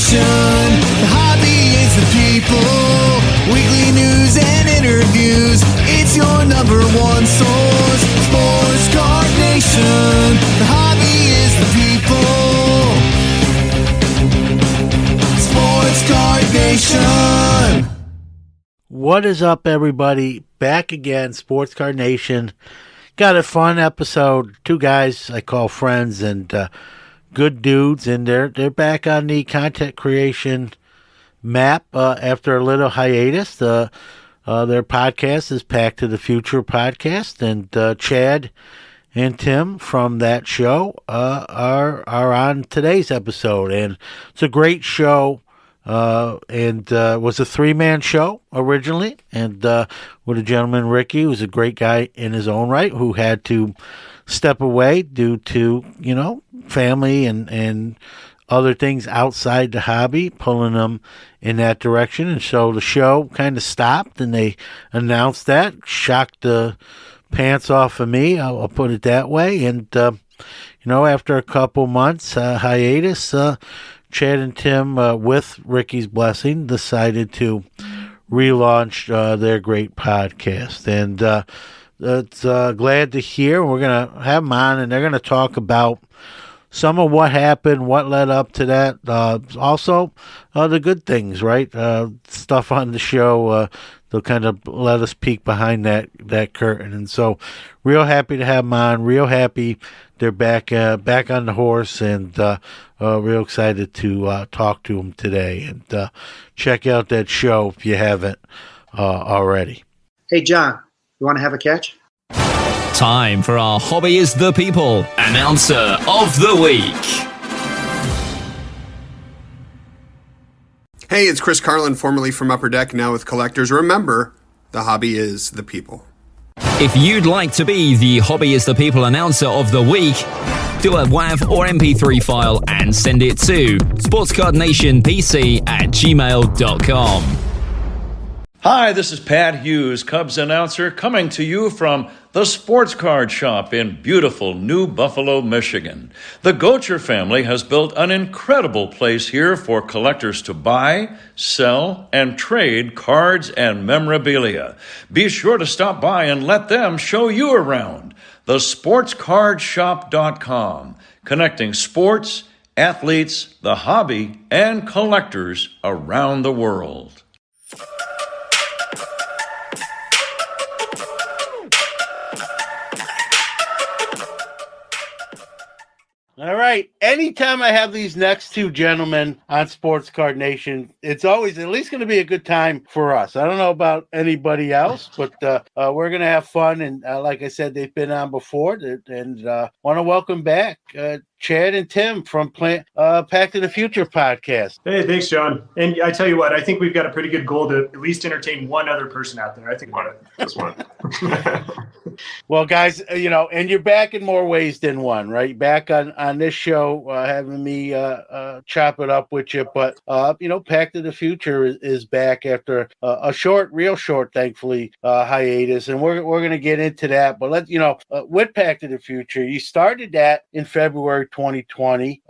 Nation. The hobby is the people. Weekly news and interviews. It's your number one source. Sports Card Nation. The hobby is the people. Sports Card Nation. What is up, everybody? Back again, Sports Card Nation. Got a fun episode. Two guys I call friends and good dudes, and they're back on the content creation map after a little hiatus. Their podcast is Pack to the Future podcast, and Chad and Tim from that show are on today's episode, and it's a great show. And was a three-man show originally, and with a gentleman, Ricky, who's a great guy in his own right, who had to step away due to, family and other things outside the hobby, pulling them in that direction. And so the show kind of stopped, and they announced that. Shocked the pants off of me, I'll put it that way. And, after a couple months hiatus, Chad and Tim, with Ricky's blessing, decided to relaunch their great podcast. And it's glad to hear. We're going to have them on, and they're going to talk about some of what happened, what led up to that. Also, the good things, right? Stuff on the show. They'll kind of let us peek behind that curtain. And so real happy to have them on. Real happy they're back on the horse, and real excited to talk to them today. And check out that show if you haven't already. Hey, John, you want to have a catch? Time for our Hobby is the People Announcer of the Week. Hey, it's Chris Carlin, formerly from Upper Deck, now with Collectors. Remember, the hobby is the people. If you'd like to be the Hobby is the People Announcer of the Week, do a WAV or MP3 file and send it to sportscardnationpc@gmail.com. Hi, this is Pat Hughes, Cubs announcer, coming to you from the Sports Card Shop in beautiful New Buffalo, Michigan. The Gocher family has built an incredible place here for collectors to buy, sell, and trade cards and memorabilia. Be sure to stop by and let them show you around. TheSportsCardShop.com, connecting sports, athletes, the hobby, and collectors around the world. All right. Anytime I have these next two gentlemen on Sports Card Nation, it's always at least going to be a good time for us. I don't know about anybody else, but we're going to have fun. And like I said, they've been on before, and want to welcome back Chad and Tim from Pack to the Future podcast. Hey, thanks, John. And I tell you what, I think we've got a pretty good goal to at least entertain one other person out there. I think just one. Well, guys, and you're back in more ways than one, right? Back on this show, having me chop it up with you. But, Pack to the Future is back after a real short, thankfully, hiatus. And we're going to get into that. But with Pack to the Future, you started that in February 2020,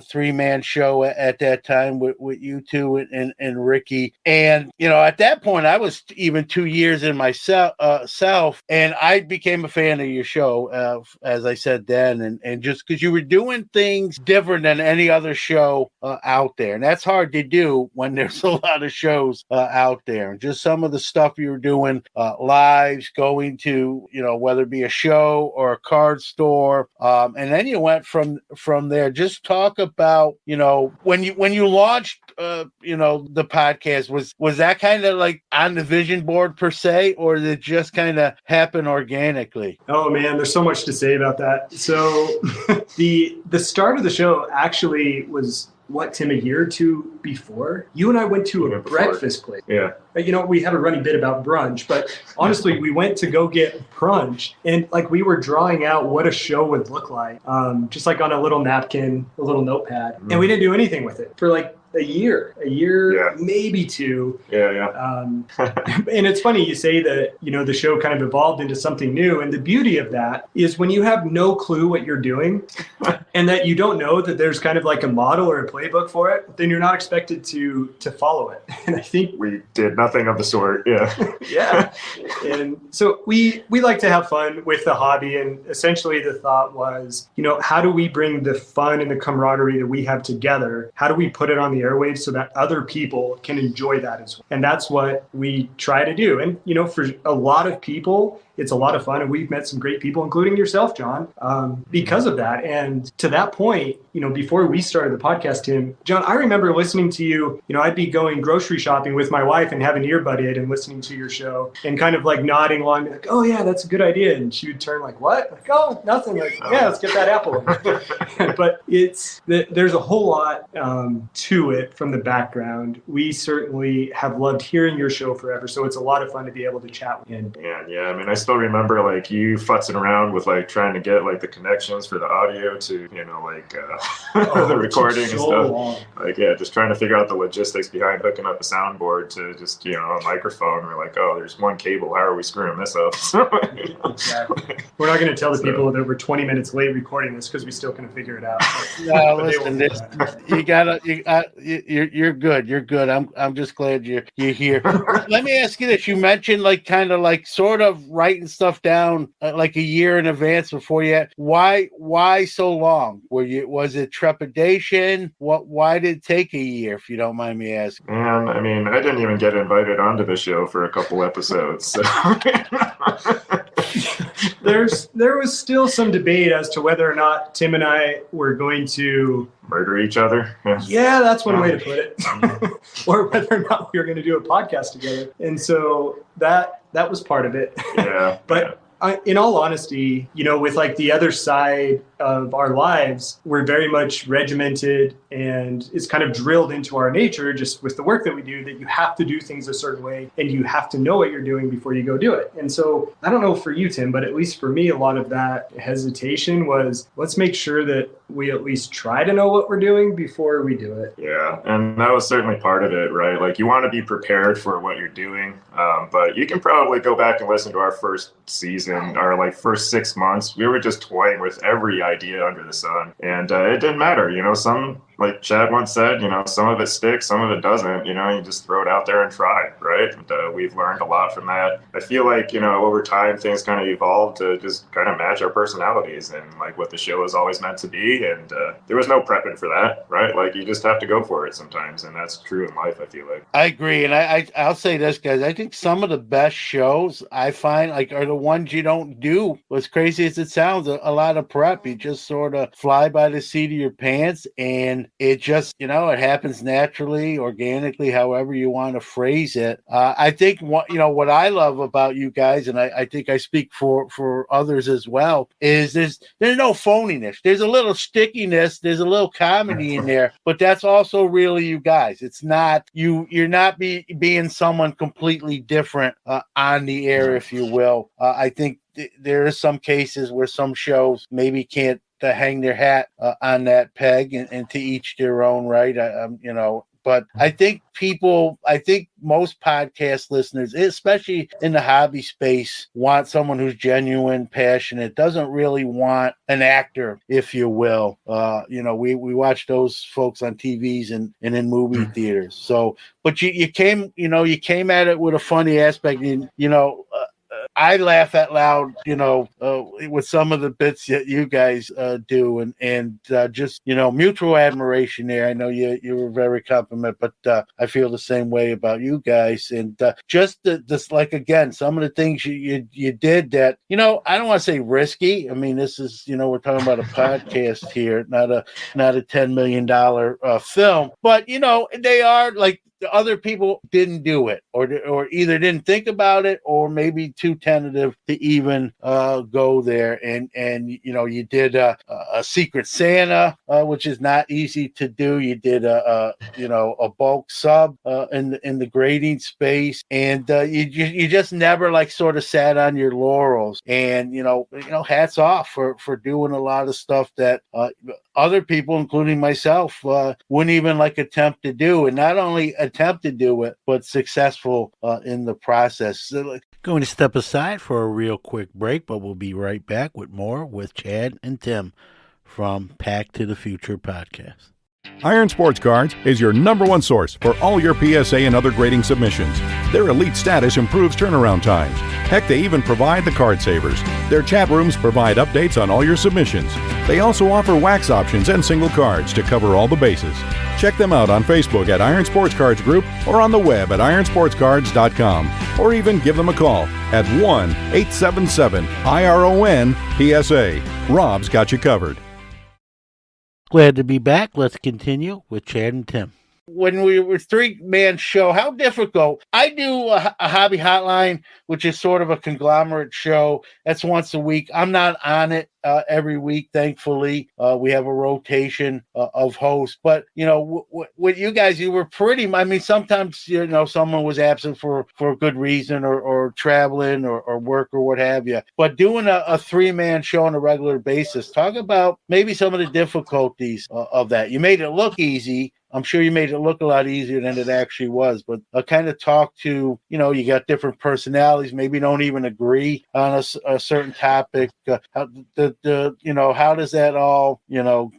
three-man show at that time with you two and Ricky. And, at that point, I was even 2 years in myself, and I became a fan of your show, as I said then, and just because you were doing things different than any other show out there. And that's hard to do when there's a lot of shows out there. And just some of the stuff you were doing, lives, going to, whether it be a show or a card store. And then you went from there. Just talk about, when you launched, the podcast, was that kind of like on the vision board per se, or did it just kind of happen organically? Oh man, there's so much to say about that. So the start of the show actually was Tim, a year or two before, you and I went to a breakfast place. Yeah. We had a running bit about brunch, but honestly, we went to go get brunch, and we were drawing out what a show would look like, just on a little napkin, a little notepad, and we didn't do anything with it for a year, yeah. Maybe two. Yeah. And it's funny you say that, the show kind of evolved into something new. And the beauty of that is when you have no clue what you're doing, and that you don't know that there's kind of like a model or a playbook for it, then you're not expected to follow it. And I think we did nothing of the sort. Yeah. Yeah. And so we like to have fun with the hobby. And essentially the thought was, how do we bring the fun and the camaraderie that we have together? How do we put it on the airwaves so that other people can enjoy that as well? And that's what we try to do. And, for a lot of people, it's a lot of fun. And we've met some great people, including yourself, John, because of that. And to that point, before we started the podcast, Tim, John, I remember listening to you. I'd be going grocery shopping with my wife and have an earbud in and listening to your show and kind of like nodding along, like, oh yeah, that's a good idea. And she would turn like, what? Like, oh, nothing. Like, yeah, let's get that apple. But there's a whole lot to it from the background. We certainly have loved hearing your show forever. So it's a lot of fun to be able to chat with you. Yeah. I mean, I still remember like you futzing around with like trying to get like the connections for the audio to, the recording and stuff. Long. Like, yeah, just trying to figure out the logistics behind hooking up a soundboard to just, a microphone. We're like, oh, there's one cable. How are we screwing this up? Exactly. We're not going to tell the people that we're 20 minutes late recording this because we still couldn't figure it out. No, listen, you're good. You're good. I'm just glad you're here. Let me ask you this. You mentioned like kind of like sort of writing stuff down like a year in advance before you had. Why so long? Was it trepidation? Why did it take a year, if you don't mind me asking? Man, I mean, I didn't even get invited onto the show for a couple episodes. So. There was still some debate as to whether or not Tim and I were going to murder each other. Yeah, that's one way to put it. Or whether or not we were going to do a podcast together. And so that was part of it. Yeah. But in all honesty, with like the other side of our lives, we're very much regimented, and it's kind of drilled into our nature just with the work that we do that you have to do things a certain way and you have to know what you're doing before you go do it. And so I don't know for you, Tim, but at least for me, a lot of that hesitation was let's make sure that we at least try to know what we're doing before we do it. Yeah, and that was certainly part of it, right? Like you want to be prepared for what you're doing, but you can probably go back and listen to our first season, our like first 6 months. We were just toying with every idea under the sun, and it didn't matter. Some, like Chad once said, some of it sticks, some of it doesn't. You just throw it out there and try, right? And we've learned a lot from that. I feel like, over time, things kind of evolved to just kind of match our personalities and like what the show is always meant to be. And there was no prepping for that, right? Like you just have to go for it sometimes. And that's true in life, I feel like. I agree. And I'll say this, guys. I think some of the best shows I find like are the ones you don't do, as crazy as it sounds, a lot of prep. You just sort of fly by the seat of your pants, and it just, it happens naturally, organically, however you want to phrase it. I think what I love about you guys, and I think I speak for others as well, is there's no phoniness. There's a little stickiness. There's a little comedy in there, but that's also really you guys. It's not you're not being someone completely different on the air, if you will. I think there are some cases where some shows maybe can't to hang their hat on that peg, and to each their own, right? But I think most podcast listeners, especially in the hobby space, want someone who's genuine, passionate, doesn't really want an actor, if you will. We watch those folks on TVs and in movie theaters. So, but you came at it with a funny aspect, and I laugh out loud, with some of the bits that you guys do, and just mutual admiration there. I know you were very compliment, but I feel the same way about you guys, and just this, like, again, some of the things you did that I don't want to say risky. I mean, this is we're talking about a podcast here, not a $10 million film, but they are like. The other people didn't do it, or either didn't think about it, or maybe too tentative to even go there. And you did a Secret Santa, which is not easy to do. You did a bulk sub in the grading space, and you just never like sort of sat on your laurels. And hats off for doing a lot of stuff that other people, including myself, wouldn't even like attempt to do, and not only attempt to do it, but successful in the process. Going to step aside for a real quick break, but we'll be right back with more with Chad and Tim from Pack to the Future podcast. Iron Sports Cards is your #1 source for all your PSA and other grading submissions. Their elite status improves turnaround times. Heck, they even provide the card savers. Their chat rooms provide updates on all your submissions. They also offer wax options and single cards to cover all the bases. Check them out on Facebook at Iron Sports Cards Group or on the web at ironsportscards.com, or even give them a call at 1-877-IRON-PSA. Rob's got you covered. Glad to be back. Let's continue with Chad and Tim. When we were three-man show, how difficult? I do a hobby hotline, which is sort of a conglomerate show. That's once a week. I'm not on it every week, thankfully. We have a rotation of hosts. But, with you guys, you were sometimes, someone was absent for a good reason or traveling or work or what have you. But doing a three-man show on a regular basis, talk about maybe some of the difficulties of that. You made it look easy. I'm sure you made it look a lot easier than it actually was, but kind of talk to, you got different personalities, maybe don't even agree on a certain topic. How does that all,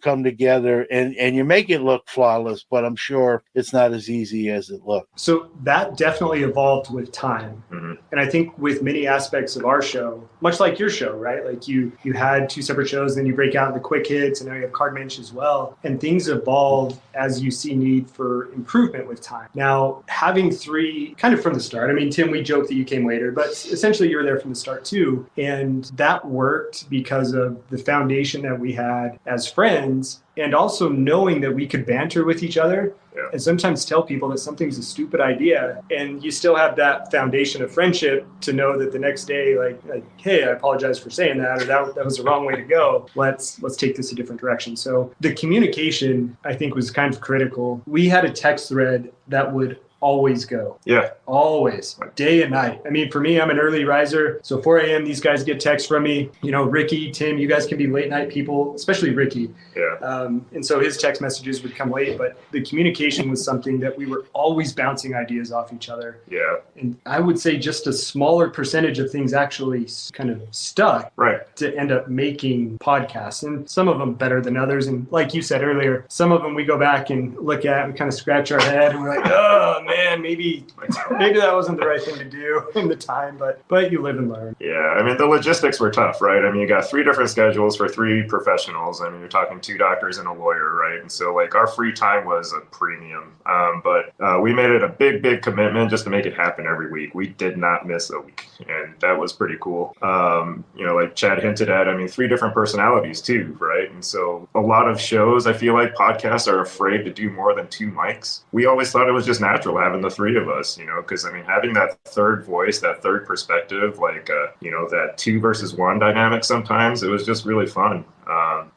come together and you make it look flawless, but I'm sure it's not as easy as it looks. So that definitely evolved with time. Mm-hmm. And I think with many aspects of our show, much like your show, right? Like you had two separate shows, then you break out the quick hits, and now you have Card Mensch as well. And things evolve as you see need for improvement with time. Now, having three kind of from the start, I mean, Tim, we joked that you came later, but essentially you were there from the start too. And that worked because of the foundation that we had as friends, and also knowing that we could banter with each other. Yeah. And sometimes tell people that something's a stupid idea, and you still have that foundation of friendship to know that the next day, like hey, I apologize for saying that, or that was the wrong way to go. Let's take this a different direction. So the communication, I think, was kind of critical. We had a text thread that would always go. Yeah. Always. Day and night. I mean, for me, I'm an early riser. So 4 a.m., these guys get texts from me. Ricky, Tim, you guys can be late night people, especially Ricky. Yeah. And so his text messages would come late, but the communication was something that we were always bouncing ideas off each other. Yeah. And I would say just a smaller percentage of things actually kind of stuck to end up making podcasts. And some of them better than others. And like you said earlier, some of them we go back and look at and kind of scratch our head and we're like, oh, man, maybe that wasn't the right thing to do in the time, but you live and learn. Yeah, I mean, the logistics were tough, right? I mean, you got 3 different schedules for 3 professionals. I mean, you're talking 2 doctors and a lawyer, right? And so, our free time was a premium. But we made it a big commitment just to make it happen every week. We did not miss a week, and that was pretty cool. Like Chad hinted at, I mean, 3 different personalities too, right? And so a lot of shows, I feel like podcasts are afraid to do more than 2 mics. We always thought it was just natural having the 3 of us, because I mean, having that third voice, that third perspective, that 2 versus 1 dynamic, sometimes it was just really fun.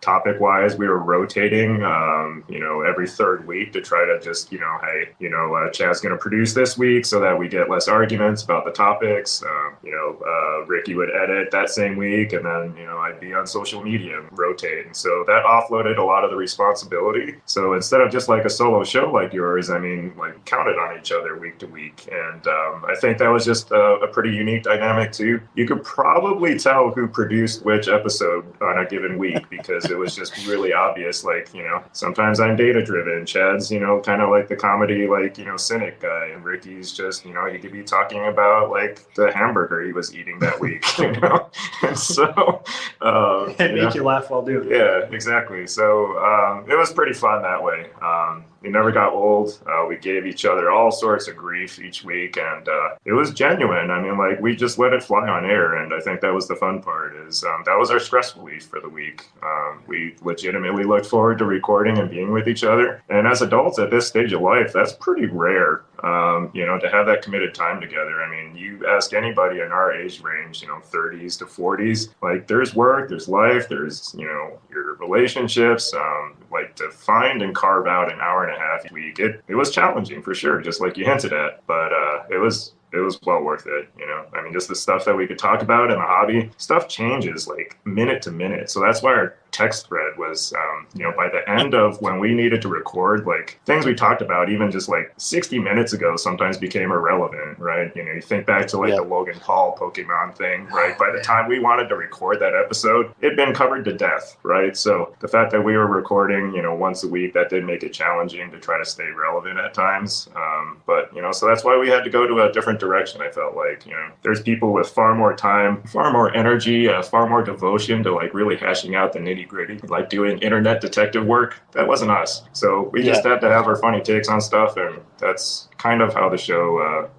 Topic wise, we were rotating, every 3rd week to try to just, Chad's going to produce this week so that we get less arguments about the topics. Ricky would edit that same week, and then, I'd be on social media and rotate. And so that offloaded a lot of the responsibility. So instead of just like a solo show like yours, I mean, counted on each other week to week. And I think that was just a pretty unique dynamic too. You could probably tell who produced which episode on a given week because it was just really obvious. Sometimes I'm data driven. Chad's, kind of like the comedy, cynic guy. And Ricky's just, he could be talking about the hamburger he was eating that week, And so, and make you laugh while doing it. Yeah, exactly. So it was pretty fun that way. It never got old. We gave each other all sorts of grief each week, and it was genuine. I mean, we just let it fly on air, and I think that was the fun part. Is that was our stress relief for the week. We legitimately looked forward to recording and being with each other. And as adults at this stage of life, that's pretty rare. To have that committed time together. I mean, you ask anybody in our age range, 30s to 40s, there's work, there's life, there's, your relationships, to find and carve out an hour and a half a week. It was challenging for sure, just like you hinted at, but it was well worth it. I mean, just the stuff that we could talk about in the hobby, stuff changes minute to minute. So that's why our text thread was, by the end of when we needed to record, like things we talked about, even just like 60 minutes ago, sometimes became irrelevant, right? You think back to like the Logan Paul Pokemon thing, right? By the time we wanted to record that episode, it'd been covered to death, right? So the fact that we were recording, once a week, that did make it challenging to try to stay relevant at times. But so that's why we had to go to a different direction. I felt like, there's people with far more time, far more energy, far more devotion to like really hashing out the nitty gritty, like doing internet detective work. That wasn't us. So we just had to have our funny takes on stuff. And that's kind of how the show,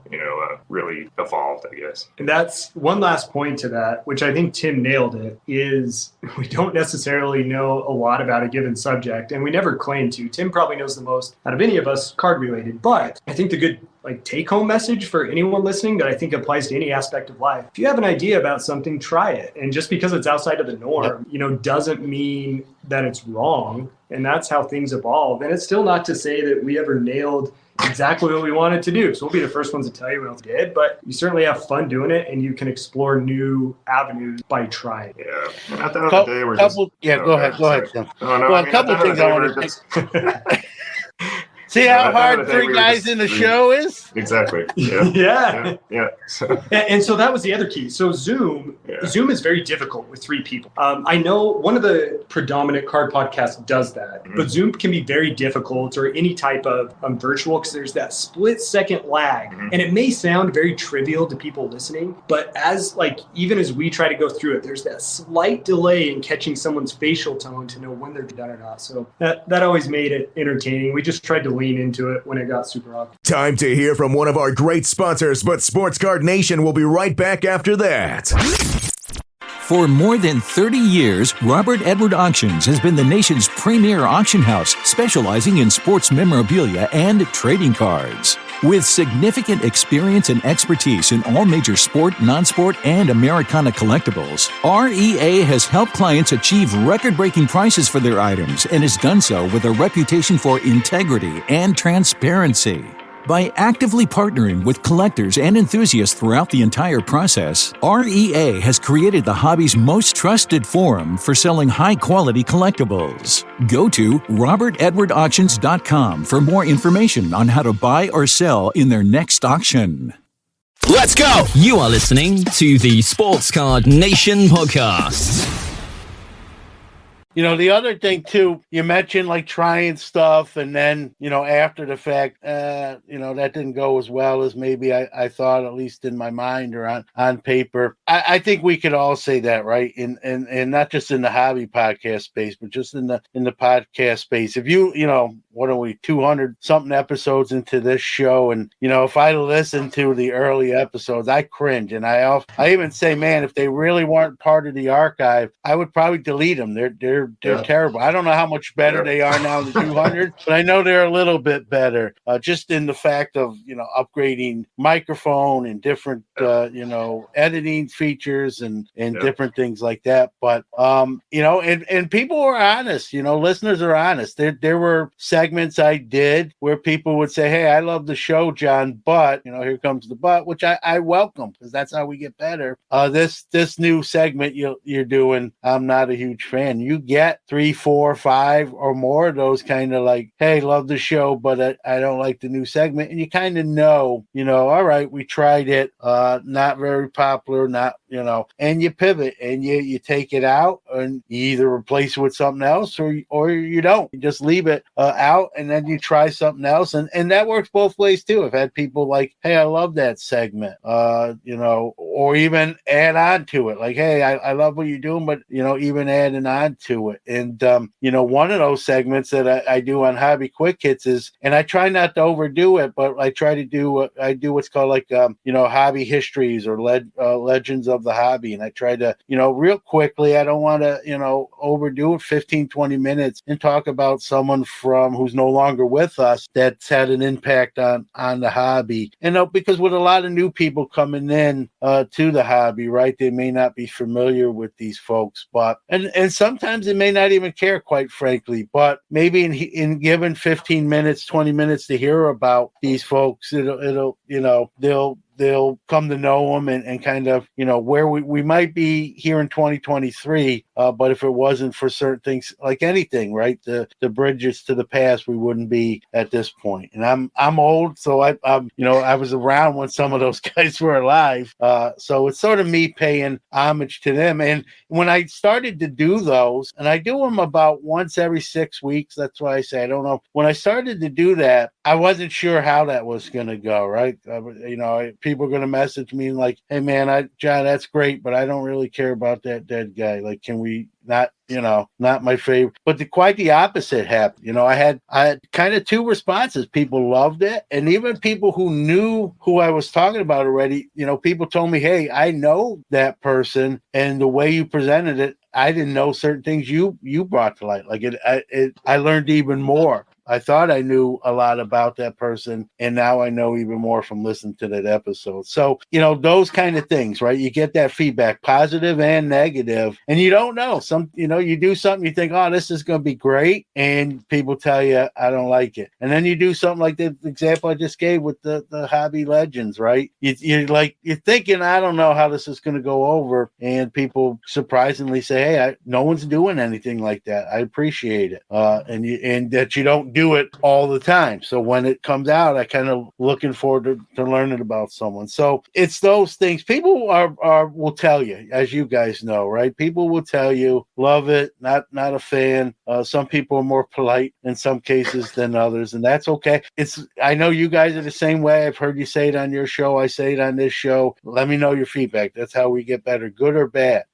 really evolved, I guess. And that's one last point to that, which I think Tim nailed it, is we don't necessarily know a lot about a given subject, and we never claim to. Tim probably knows the most out of any of us card related, but I think the good take-home message for anyone listening that I think applies to any aspect of life, if you have an idea about something, try it. And just because it's outside of the norm, doesn't mean that it's wrong. And that's how things evolve. And it's still not to say that we ever nailed exactly what we wanted to do. So we'll be the first ones to tell you what we did, but you certainly have fun doing it, and you can explore new avenues by trying. Yeah. And at the end of the day, we're just... Go ahead, Tim. A couple things I want to... See how hard three guys in the show is? Exactly. Yeah. Yeah. And so that was the other key. So Zoom is very difficult with three people. I know one of the predominant card podcasts does that, but Zoom can be very difficult, or any type of virtual, because there's that split-second lag. And it may sound very trivial to people listening, but even as we try to go through it, there's that slight delay in catching someone's facial tone to know when they're done or not. So that always made it entertaining. We just tried to lean into it when it got super awkward. Time to hear from one of our great sponsors, but Sports Card Nation will be right back after that. For more than 30 years, Robert Edward Auctions has been the nation's premier auction house, specializing in sports memorabilia and trading cards. With significant experience and expertise in all major sport, non-sport, and Americana collectibles, REA has helped clients achieve record-breaking prices for their items, and has done so with a reputation for integrity and transparency. By actively partnering with collectors and enthusiasts throughout the entire process, REA has created the hobby's most trusted forum for selling high-quality collectibles. Go to robertedwardauctions.com for more information on how to buy or sell in their next auction. Let's go! You are listening to the Sports Card Nation podcast. The other thing too, you mentioned trying stuff, and then, after the fact, that didn't go as well as maybe I thought, at least in my mind or on paper. I think we could all say that, right? And not just in the hobby podcast space, but just in the podcast space. If you, what are we, 200 something episodes into this show, and if I listen to the early episodes, I cringe, and I even say, man, if they really weren't part of the archive, I would probably delete them. They're terrible. I don't know how much better they are now than 200, but I know they're a little bit better, just in the fact of, upgrading microphone and different, editing features and different things like that. But, and people were honest, listeners are honest. There were segments I did where people would say, hey, I love the show, John, but, here comes the but, which I welcome, because that's how we get better. This new segment you're doing, I'm not a huge fan. You get 3, 4, 5 or more of those kind of hey, love the show, but I don't like the new segment. And you kind of know, all right, we tried it, not very popular, not, and you pivot and you take it out, and you either replace it with something else or you don't. You just leave it out, and then you try something else. And that works both ways too. I've had people hey, I love that segment, or even add on to it. Hey, I love what you're doing, but, even adding on to it. And, one of those segments that I do on Hobby Quick Hits is, and I try not to overdo it, but I try to do, I do what's called hobby histories or legends of the hobby. And I try to, real quickly, I don't want to, overdo it, 15, 20 minutes, and talk about someone who's no longer with us that's had an impact on the hobby. And because with a lot of new people coming in to the hobby, right, they may not be familiar with these folks, but, and sometimes they may not even care, quite frankly, but maybe in given 15 minutes, 20 minutes to hear about these folks, they'll they'll come to know him and kind of, where we might be here in 2023. But if it wasn't for certain things, like anything, right? The bridges to the past, we wouldn't be at this point. And I'm old, so I was around when some of those guys were alive. So it's sort of me paying homage to them. And when I started to do those, and I do them about once every 6 weeks, that's why I say I don't know. When I started to do that, I wasn't sure how that was going to go, right? People are going to message me like, hey, man, John, that's great, but I don't really care about that dead guy. Like, can we not my favorite? But quite the opposite happened. I had kind of two responses. People loved it, and even people who knew who I was talking about already, people told me, hey, I know that person, and the way you presented it, I didn't know certain things you brought to light. Like I learned even more. I thought I knew a lot about that person, and now I know even more from listening to that episode. So, those kind of things, right? You get that feedback, positive and negative, and you don't know. You do something, you think, oh, this is going to be great, and people tell you, I don't like it. And then you do something like the example I just gave with the hobby legends, right? You're thinking, I don't know how this is going to go over, and people surprisingly say, hey, no one's doing anything like that. I appreciate it. And that you don't do it all the time. So when it comes out, I kind of looking forward to learning about someone. So it's those things. People will tell you, as you guys know, right? People will tell you, love it, not a fan. Some people are more polite in some cases than others, and that's okay. I know you guys are the same way. I've heard you say it on your show. I say it on this show. Let me know your feedback. That's how we get better, good or bad,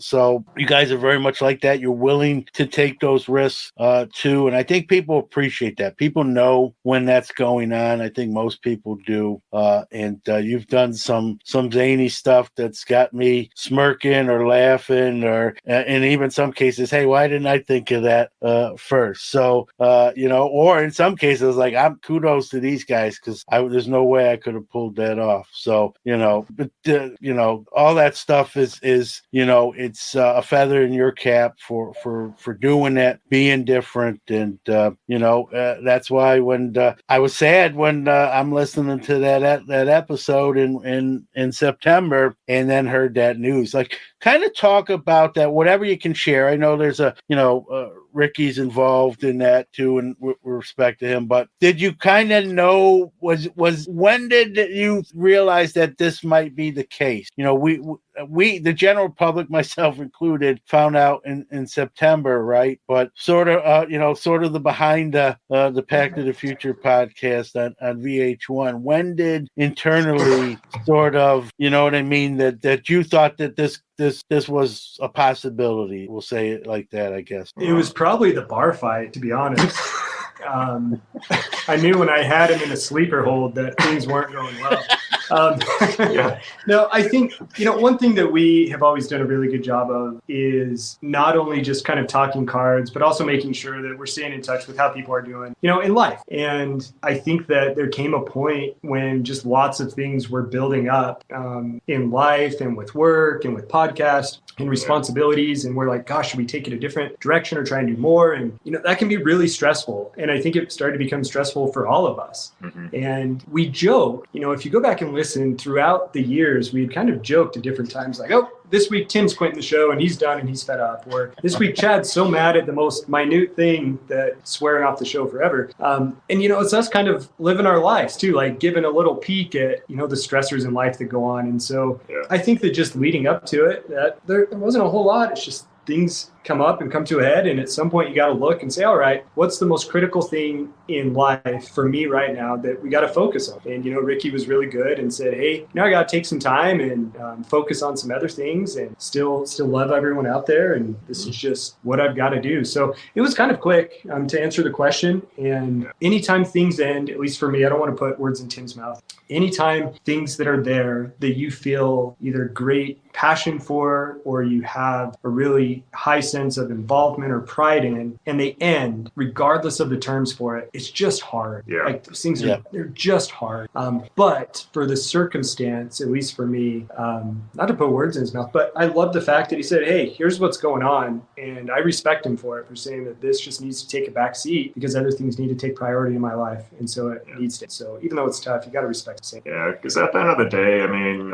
so you guys are very much like that. You're willing to take those risks too, and I think people appreciate that. People know when that's going on. I think most people do. And you've done some zany stuff that's got me smirking or laughing, or in even some cases, hey, why didn't I think of that first? So or in some cases, like, I'm kudos to these guys, because there's no way I could have pulled that off. So but all that stuff is it's a feather in your cap for doing that, being different, and that's why when I was sad when I'm listening to that episode in September, and then heard that news. Like, kind of talk about that, whatever you can share. I know there's Ricky's involved in that too, and with respect to him. But did you kind of know, when did you realize that this might be the case? We the general public, myself included, found out in September, right? But sort of the behind the Pack to the Future podcast on VH1. When did internally sort of, what I mean, that you thought that this was a possibility? We'll say it like that, I guess. It was probably the bar fight, to be honest. I knew when I had him in a sleeper hold that things weren't going well. No, I think, one thing that we have always done a really good job of is not only just kind of talking cards, but also making sure that we're staying in touch with how people are doing, in life. And I think that there came a point when just lots of things were building up in life and with work and with podcast and responsibilities. And we're like, gosh, should we take it a different direction or try and do more? And, that can be really stressful. And I think it started to become stressful for all of us. Mm-hmm. And we joke, if you go back and listen throughout the years, we'd kind of joked at different times, like, oh, this week Tim's quitting the show and he's done and he's fed up. Or this week Chad's so mad at the most minute thing that swearing off the show forever. And, it's us kind of living our lives too, like giving a little peek at, the stressors in life that go on. And so I think that just leading up to it, that there wasn't a whole lot. It's just things come up and come to a head. And at some point you got to look and say, all right, what's the most critical thing in life for me right now that we got to focus on? And, Ricky was really good and said, hey, I got to take some time and focus on some other things and still love everyone out there. And this is just what I've got to do. So it was kind of quick to answer the question. And anytime things end, at least for me, I don't want to put words in Tim's mouth. Anytime things that are there that you feel either great passion for, or you have a really high sense of involvement or pride in, and they end regardless of the terms for it, it's just hard. Yeah. Like those things they're just hard. But for the circumstance, at least for me, not to put words in his mouth, but I love the fact that he said, hey, here's what's going on. And I respect him for it, for saying that this just needs to take a back seat because other things need to take priority in my life. And so it needs to. So even though it's tough, you got to respect the same. Yeah, because at the end of the day, I mean,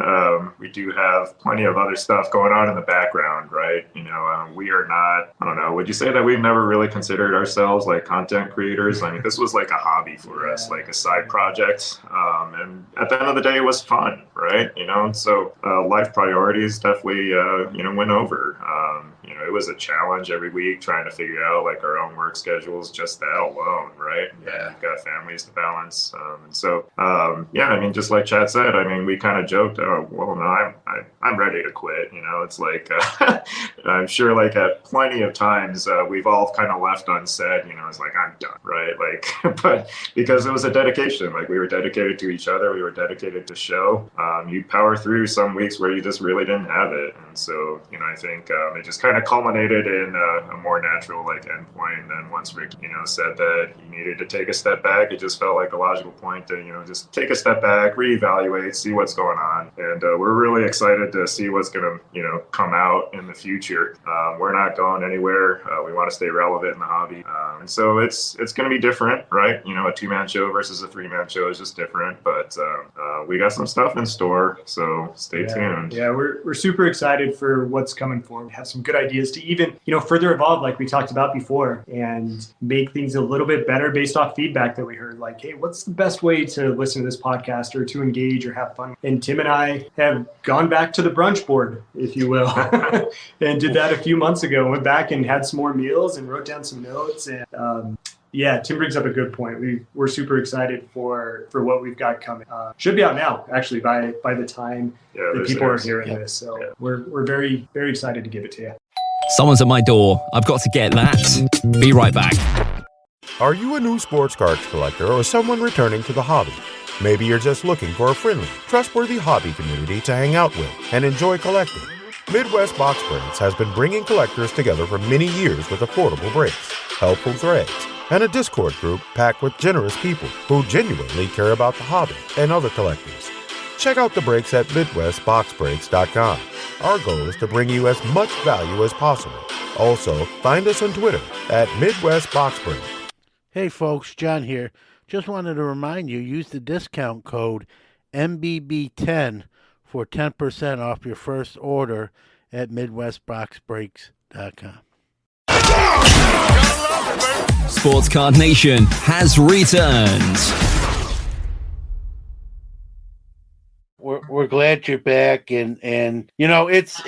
we do have plenty of other stuff going on in the background, right? You know, we are not, I don't know, would you say that we've never really considered ourselves like content creators? I mean, this was like a hobby for us, like a side project. And at the end of the day, it was fun, right? You know, so life priorities definitely, went over. It was a challenge every week trying to figure out like our own work schedules, just that alone, right? Yeah. We've got families to balance. I mean, just like Chad said, I mean, we kind of joked, oh, well, no, I'm ready to quit. You know, it's like, I'm sure like at plenty of times we've all kind of left unsaid, you know, it's like, I'm done, right? Like, but because it was a dedication, like we were dedicated to each other, we were dedicated to show. You power through some weeks where you just really didn't have it. And so, you know, I think it just kind of culminated in a more natural like endpoint. And then once Rick, you know, said that he needed to take a step back, it just felt like a logical point to, you know, just take a step back, reevaluate, see what's going on. And we're really excited to see what's going to, you know, come out in the future. We're not going anywhere. We want to stay relevant in the hobby. And so it's going to be different, right? You know, a 2-man show versus a 3-man show is just different, but we got some stuff in store. So stay tuned. Yeah, we're super excited for what's coming forward. We have some good ideas to even, you know, further evolve like we talked about before and make things a little bit better based off feedback that we heard. Like, hey, what's the best way to listen to this podcast or to engage or have fun? And Tim and I have gone back to the brunch board, if you will, and did that a few months ago. Went back and had some more meals and wrote down some notes. And Tim brings up a good point. We're super excited for what we've got coming. Should be out now, actually, by the time that people are hearing this. So we're very, very excited to give it to you. Someone's at my door. I've got to get that. Be right back. Are you a new sports cards collector or someone returning to the hobby? Maybe you're just looking for a friendly, trustworthy hobby community to hang out with and enjoy collecting. Midwest Box Breaks has been bringing collectors together for many years with affordable breaks, helpful threads, and a Discord group packed with generous people who genuinely care about the hobby and other collectors. Check out the breaks at MidwestBoxBreaks.com. Our goal is to bring you as much value as possible. Also, find us on Twitter at MidwestBoxBreak. Hey folks, John here. Just wanted to remind you, use the discount code MBB10 for 10% off your first order at MidwestBoxBreaks.com. Sports Card Nation has returned. We're glad you're back, and you know it's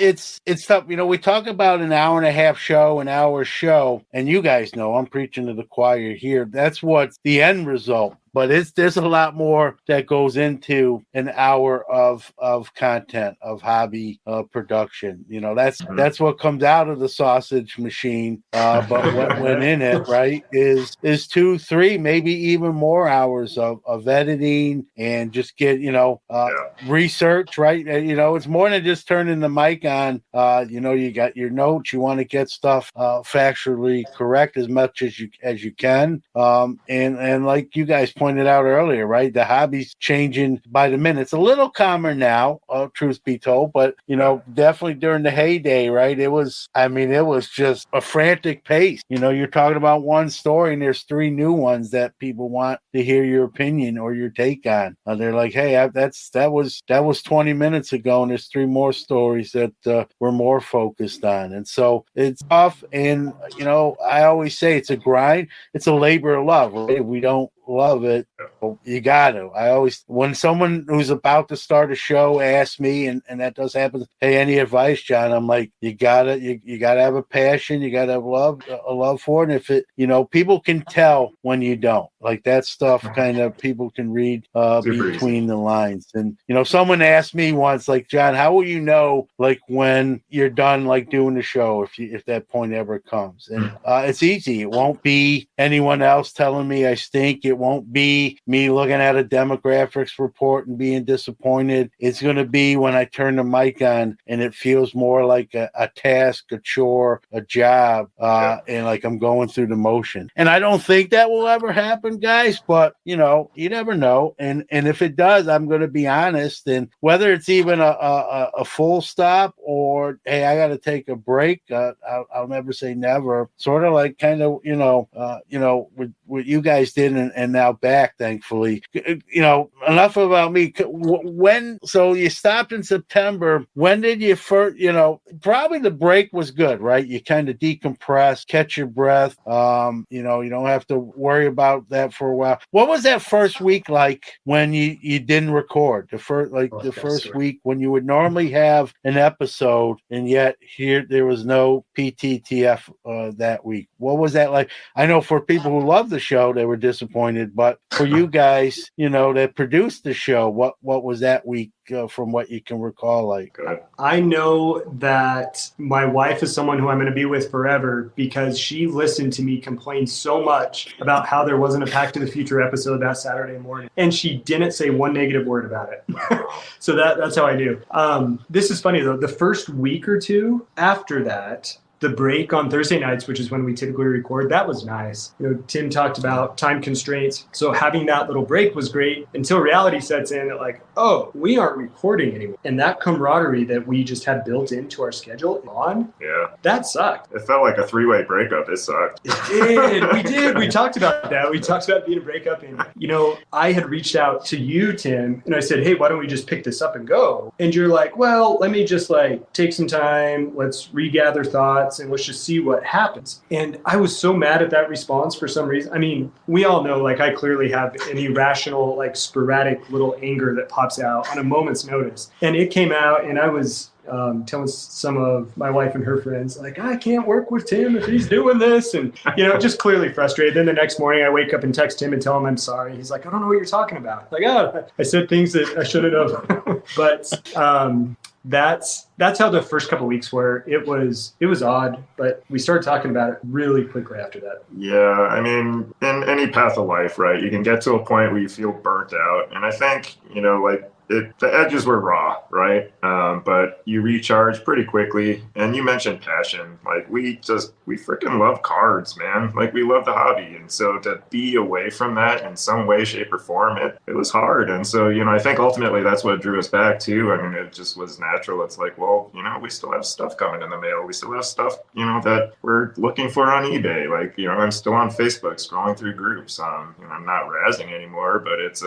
tough. You know, we talk about an hour and a half show, an hour show, and you guys know I'm preaching to the choir here. That's what's the end result. But there's a lot more that goes into an hour of content, of hobby production. You know, that's what comes out of the sausage machine. But what went in it, right, is 2, 3, maybe even more hours of editing and just get, research, right? You know, it's more than just turning the mic on. You got your notes. You want to get stuff factually correct as much as you can. And like you guys pointed out earlier, right? The hobby's changing by the minute. It's a little calmer now, truth be told, but definitely during the heyday, right? It was just a frantic pace. You know, you're talking about one story and there's 3 new ones that people want to hear your opinion or your take on. They're like, hey, that was 20 minutes ago, and there's 3 more stories that we're more focused on. And so it's tough, and I always say it's a grind. It's a labor of love, right? If we don't love it, you got to. When someone who's about to start a show asks me, and that does happen, hey, any advice, John? I'm like, you gotta have a passion, you gotta have a love for it. And if it, people can tell when you don't. Like that stuff, kind of people can read between the lines. And someone asked me once, like, John, how will you know, like, when you're done, like, doing the show, if that point ever comes? And it's easy. It won't be anyone else telling me I stink. It won't be me looking at a demographics report and being disappointed. It's going to be when I turn the mic on and it feels more like a task, a chore, a job, and like I'm going through the motion. And I don't think that will ever happen, guys, but you never know. And if it does, I'm going to be honest. And whether it's even a full stop or, hey, I got to take a break, I'll never say never. Sort of like kind of, what you guys did and now back, thankfully. Enough about me. So you stopped in September. When did you first, probably the break was good, right? You kind of decompress, catch your breath. You don't have to worry about that for a while. What was that first week like when you didn't record? The first week when you would normally have an episode and yet here there was no PTTF that week. What was that like? I know for people who love the show, they were disappointed, but for you guys, that produced the show, what was that week from what you can recall like? I know that my wife is someone who I'm going to be with forever because she listened to me complain so much about how there wasn't a Pack to the Future episode that Saturday morning, and she didn't say one negative word about it. So that's how I knew. This is funny though. The first week or two after that, the break on Thursday nights, which is when we typically record, that was nice. Tim talked about time constraints. So having that little break was great until reality sets in that like, oh, we aren't recording anymore. And that camaraderie that we just had built into our schedule that sucked. It felt like a three-way breakup. It sucked. It did. We talked about that. We talked about being a breakup. And, I had reached out to you, Tim, and I said, hey, why don't we just pick this up and go? And you're like, well, let me just take some time. Let's regather thoughts. And let's just see what happens. And I was so mad at that response for some reason. I mean, we all know, I clearly have an irrational, sporadic little anger that pops out on a moment's notice. And it came out, and I was telling some of my wife and her friends, I can't work with Tim if he's doing this. And, just clearly frustrated. Then the next morning I wake up and text him and tell him I'm sorry. He's like, I don't know what you're talking about. I said things that I shouldn't have. But that's how the first couple of weeks were. It was odd, but we started talking about it really quickly after that. Yeah, I mean, in any path of life, right, you can get to a point where you feel burnt out. And I think, the edges were raw, right? But you recharge pretty quickly. And you mentioned passion. We freaking love cards, man. We love the hobby. And so to be away from that in some way, shape, or form, it was hard. And so, I think ultimately that's what drew us back too. I mean, it just was natural. It's we still have stuff coming in the mail. We still have stuff, that we're looking for on eBay. I'm still on Facebook scrolling through groups. I'm not razzing anymore, but it's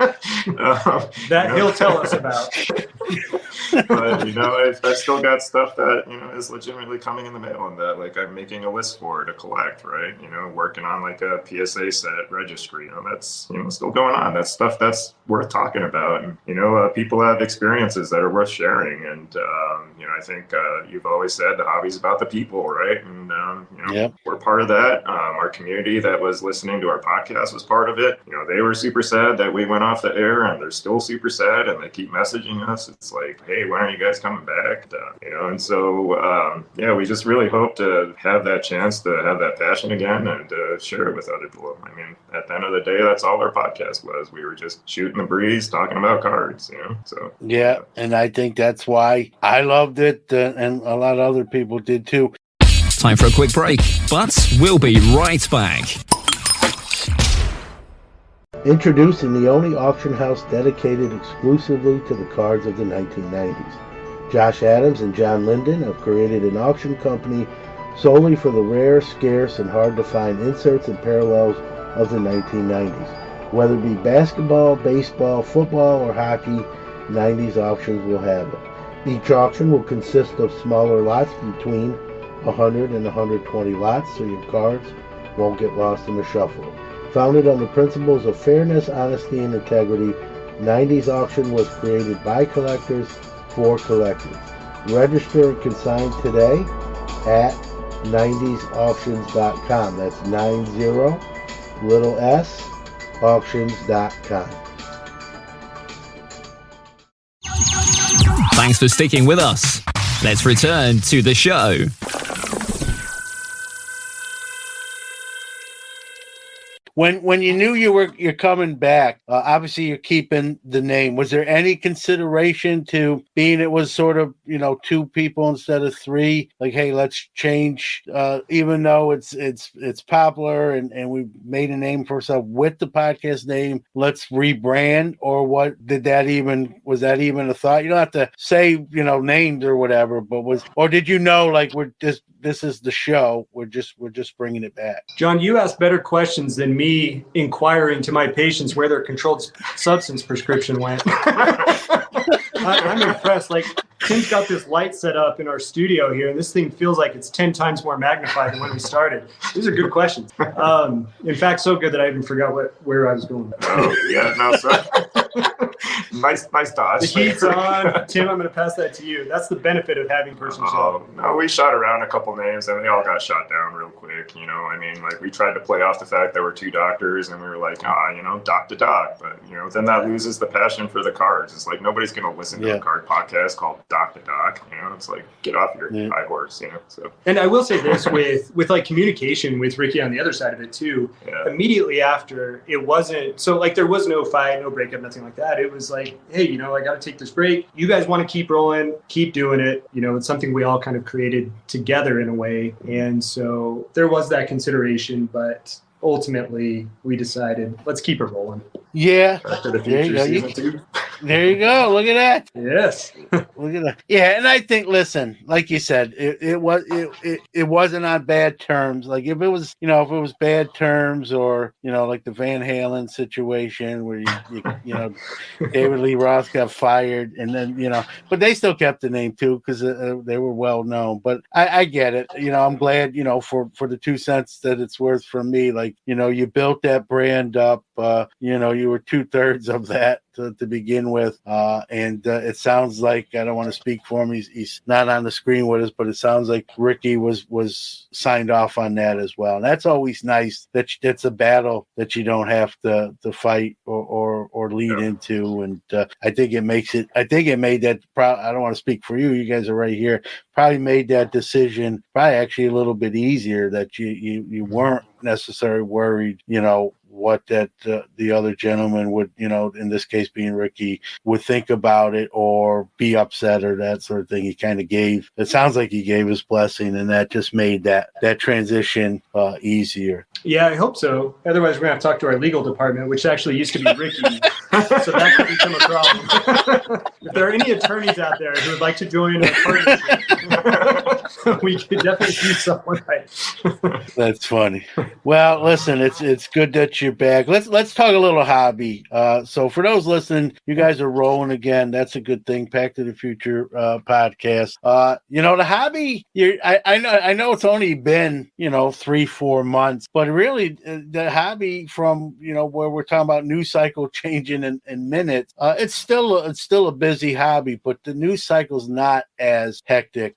that he'll tell us about. But I've still got stuff that is legitimately coming in the mail, and that I'm making a list for to collect, right? Working on a PSA set registry. That's still going on. That's stuff that's worth talking about, and people have experiences that are worth sharing. And I think you've always said the hobby's about the people, right? And we're part of that. Our community that was listening to our podcast was part of it. They were super sad that we went off the air, and they're still super sad, and they keep messaging us. It's hey, when are you guys coming back? And so we just really hope to have that chance to have that passion again and share it with other people. I mean, at the end of the day, that's all our podcast was. We were just shooting the breeze, talking about cards, So and I think that's why I loved it, and a lot of other people did too. Time for a quick break, but we'll be right back. Introducing the only auction house dedicated exclusively to the cards of the 1990s. Josh Adams and John Linden have created an auction company solely for the rare, scarce, and hard-to-find inserts and parallels of the 1990s. Whether it be basketball, baseball, football, or hockey, 90s auctions will have it. Each auction will consist of smaller lots between 100 and 120 lots, so your cards won't get lost in the shuffle. Founded on the principles of fairness, honesty, and integrity, 90s Auction was created by collectors for collectors. Register and consign today at 90sauctions.com. That's 90 little s auctions.com. Thanks for sticking with us. Let's return to the show. When you knew you're coming back, obviously you're keeping the name. Was there any consideration to being it was sort of, you know, 2 people instead of 3? Like, hey, let's change, even though it's popular and we made a name for ourselves with the podcast name, let's rebrand, or what? Was that even a thought? You don't have to say, you know, names or whatever, but did you know, like, this is the show, we're just bringing it back? John, you asked better questions than me inquiring to my patients where their controlled substance prescription went. I'm impressed. Like, Tim's got this light set up in our studio here, and this thing feels like it's 10 times more magnified than when we started. These are good questions. In fact, so good that I even forgot where I was going. Oh, yeah, no, sir. Nice dodge. The heat's on. Tim, I'm going to pass that to you. That's the benefit of having person show. No, we shot around a couple names, and they all got shot down real quick. You know, I mean, like, we tried to play off the fact there were 2 doctors, and we were like, you know, doc to doc. But, you know, then that loses the passion for the cards. It's like nobody's going to listen to a card podcast called Doc to Doc. You know, it's like, get off your high horse, you know. So. And I will say this with like communication with Ricky on the other side of it too. Yeah. Immediately after, it wasn't so like there was no fight, no breakup, nothing like that. It was like, hey, you know, I got to take this break. You guys want to keep rolling, keep doing it. You know, it's something we all kind of created together in a way. And so there was that consideration, but ultimately we decided let's keep it rolling. Yeah. Back to the Future season 2. There you go. Look at that. Yes. Look at that. Yeah, and I think, listen, like you said, it wasn't on bad terms. Like if it was bad terms, or, you know, like the Van Halen situation where you know, David Lee Roth got fired, and then, you know, but they still kept the name too because they were well known. But I get it. You know, I'm glad, you know, for the 2 cents that it's worth for me. Like, you know, you built that brand up. You know, you were 2/3 of that to begin with, and it sounds like, I don't want to speak for him, he's not on the screen with us, but it sounds like Ricky was signed off on that as well, and that's always nice. That's a battle that you don't have to fight or lead into, and I think it made that I don't want to speak for you guys are right here, probably made that decision probably actually a little bit easier, that you weren't necessarily worried, you know, what that the other gentleman would, you know, in this case being Ricky, would think about it or be upset or that sort of thing. He kind of it sounds like he gave his blessing, and that just made that transition easier. Yeah, I hope so. Otherwise, we're going to have to talk to our legal department, which actually used to be Ricky. So that could become a problem. If there are any attorneys out there who would like to join our partnership, we could definitely use someone right. That's funny. Well, listen, it's good that you're back. Let's talk a little hobby. So for those listening, you guys are rolling again. That's a good thing. Back to the Future podcast. You know, the hobby. I know it's only been, you know, 3-4 months, but really the hobby, from, you know, where we're talking about news cycle changing in minutes, it's still a busy hobby, but the news cycle's not as hectic,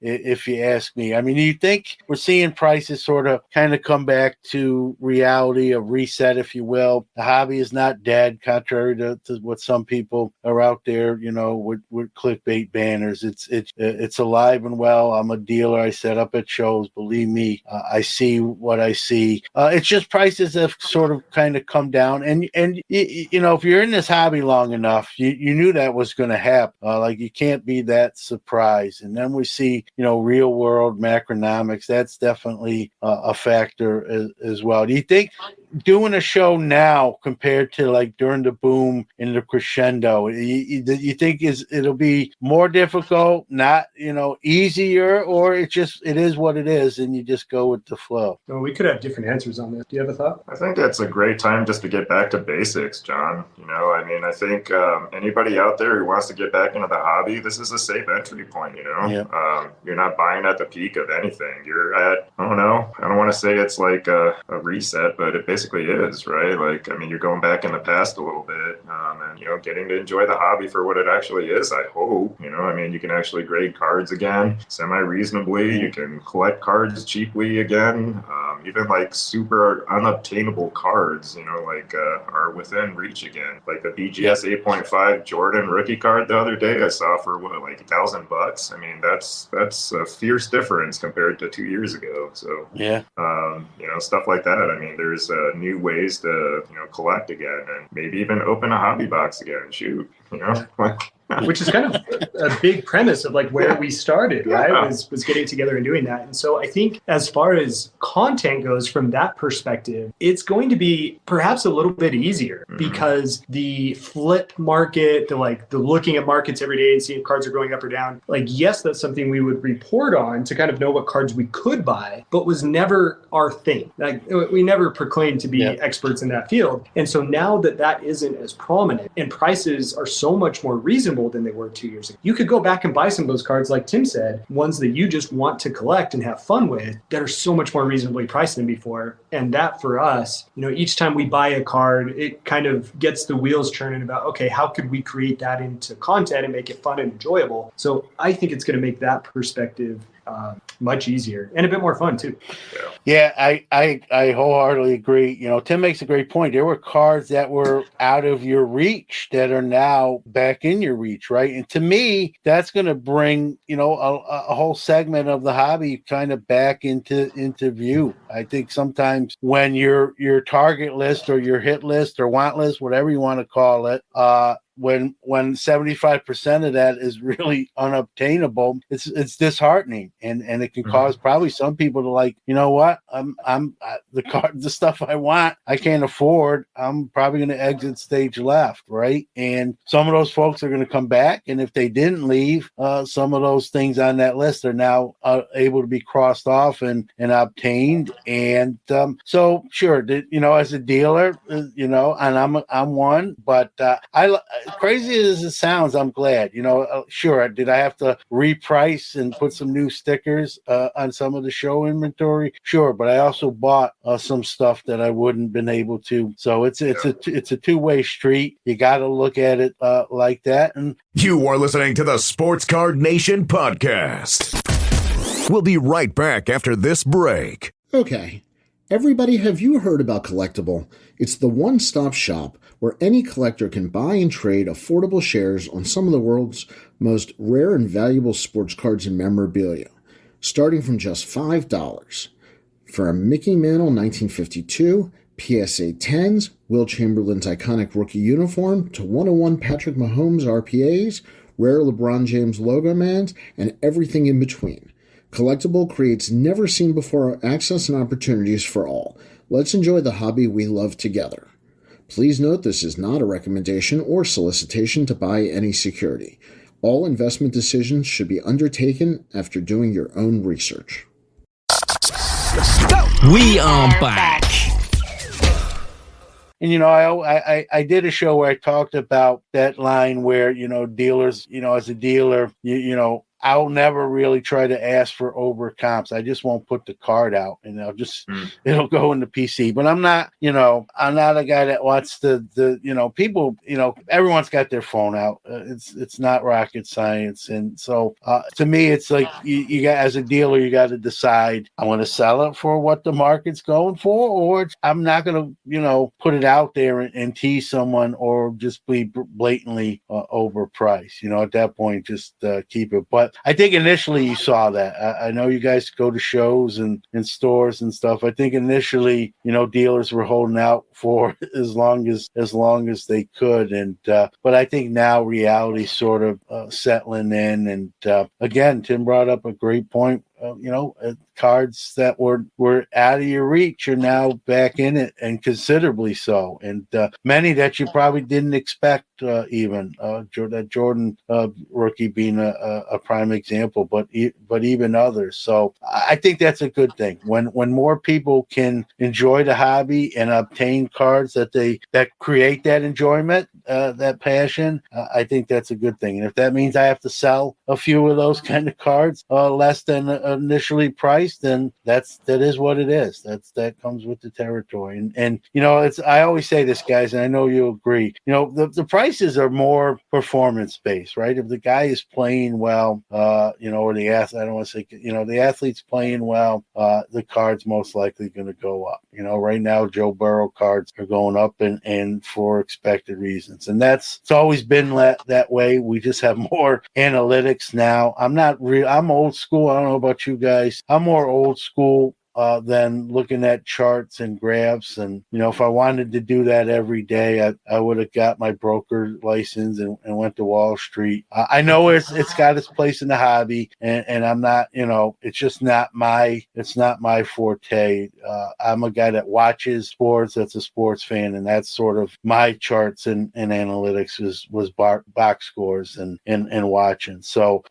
if you ask me. I mean, you think we're seeing prices sort of kind of come back to reality, a reset, if you will. The hobby is not dead, contrary to what some people are out there, you know, with clickbait banners. It's alive and well. I'm a dealer. I set up at shows. Believe me, I see what I see. It's just prices have sort of kind of come down, and you know, if you're in this hobby long enough, you knew that was going to happen. Like, you can't be that surprised. And then we see, you know, real world macronomics. That's definitely a factor as well. Do you think doing a show now compared to like during the boom and the crescendo, you think it'll be more difficult, not, you know, easier, or it is what it is and you just go with the flow? Well, we could have different answers on this. Do you have a thought? I think it's a great time just to get back to basics, John. You know, I mean, I think anybody out there who wants to get back into the hobby, this is a safe entry point, you know? Yeah. You're not buying at the peak of anything. You're at, I don't know, I don't want to say it's like a reset, but it basically is, right? Like, I mean, you're going back in the past a little bit, and, you know, getting to enjoy the hobby for what it actually is, I hope. You know, I mean, you can actually grade cards again semi-reasonably. You can collect cards cheaply again. Even like super unobtainable cards, are within reach again. Like the BGS 8.5 Jordan rookie card the other day, I saw for like $1,000. I mean, that's a fierce difference compared to 2 years ago. So stuff like that. I mean, there's new ways to collect again, and maybe even open a hobby box again. Shoot, which is kind of a big premise of like where we started, right? Was getting together and doing that. And so I think as far as content goes from that perspective, it's going to be perhaps a little bit easier because the flip market, the looking at markets every day and seeing if cards are going up or down, like, yes, that's something we would report on to kind of know what cards we could buy, but was never our thing. Like, we never proclaimed to be experts in that field. And so now that isn't as prominent and prices are so much more reasonable than they were 2 years ago, you could go back and buy some of those cards, like Tim said, ones that you just want to collect and have fun with, that are so much more reasonably priced than before. And that for us, each time we buy a card, it kind of gets the wheels churning about, okay, how could we create that into content and make it fun and enjoyable? So I think it's going to make that perspective much easier and a bit more fun too. Yeah, I wholeheartedly agree. Tim makes a great point. There were cards that were out of your reach that are now back in your reach, right? And to me, that's going to bring, a whole segment of the hobby kind of back into view. I think sometimes when your target list or your hit list or want list, whatever you want to call it, when 75% of that is really unobtainable, it's disheartening, and it can cause probably some people to like, what, the stuff I want, I can't afford. I'm probably going to exit stage left, right? And some of those folks are going to come back, and if they didn't leave, some of those things on that list are now able to be crossed off and obtained. And so sure, as a dealer, and I'm one, but crazy as it sounds, I'm glad. Sure, did I have to reprice and put some new stickers on some of the show inventory? Sure, but I also bought some stuff that I wouldn't been able to. So it's a two-way street. You got to look at it like that. And you are listening to the Sports Card Nation podcast. We'll be right back after this break. Okay. Everybody, have you heard about Collectible? It's the one-stop shop where any collector can buy and trade affordable shares on some of the world's most rare and valuable sports cards and memorabilia, starting from just $5. For a Mickey Mantle 1952, PSA 10s, Will Chamberlain's iconic rookie uniform, to 101 Patrick Mahomes RPAs, rare LeBron James logo mans, and everything in between. Collectible creates never-seen-before access and opportunities for all. Let's enjoy the hobby we love together. Please note this is not a recommendation or solicitation to buy any security. All investment decisions should be undertaken after doing your own research. We are back. And, I did a show where I talked about that line where, dealers, as a dealer, I'll never really try to ask for over comps. I just won't put the card out, and it'll go in the PC. But I'm not a guy that wants people, everyone's got their phone out. It's not rocket science. And so to me, it's like you got, as a dealer, you got to decide, I want to sell it for what the market's going for, or I'm not going to, put it out there and tease someone or just be blatantly overpriced. At that point, just keep it. But I think initially you saw that. I know you guys go to shows and stores and stuff. I think initially, dealers were holding out for as long as they could. And but I think now reality's sort of settling in. And again, Tim brought up a great point. Cards that were out of your reach are now back in it, and considerably so. And many that you probably didn't expect, even that Jordan rookie being a prime example, but even others. So I think that's a good thing. When more people can enjoy the hobby and obtain cards that create that enjoyment, that passion, I think that's a good thing. And if that means I have to sell a few of those kind of cards less than initially priced, then that is what it is. That comes with the territory. And I always say this, guys, and I know you agree. The prices are more performance based, right? If the guy is playing well, or the athlete, I don't want to say, the athlete's playing well, the card's most likely going to go up. Right now, Joe Burrow cards are going up and for expected reasons. And it's always been that way. We just have more analytics now. I'm old school. I don't know about you guys. I'm more old school than looking at charts and graphs. And, if I wanted to do that every day, I would have got my broker license and went to Wall Street. I know it's got its place in the hobby, and I'm not, it's just not it's not my forte. I'm a guy that watches sports, that's a sports fan, and that's sort of my charts and analytics was box scores and watching. So,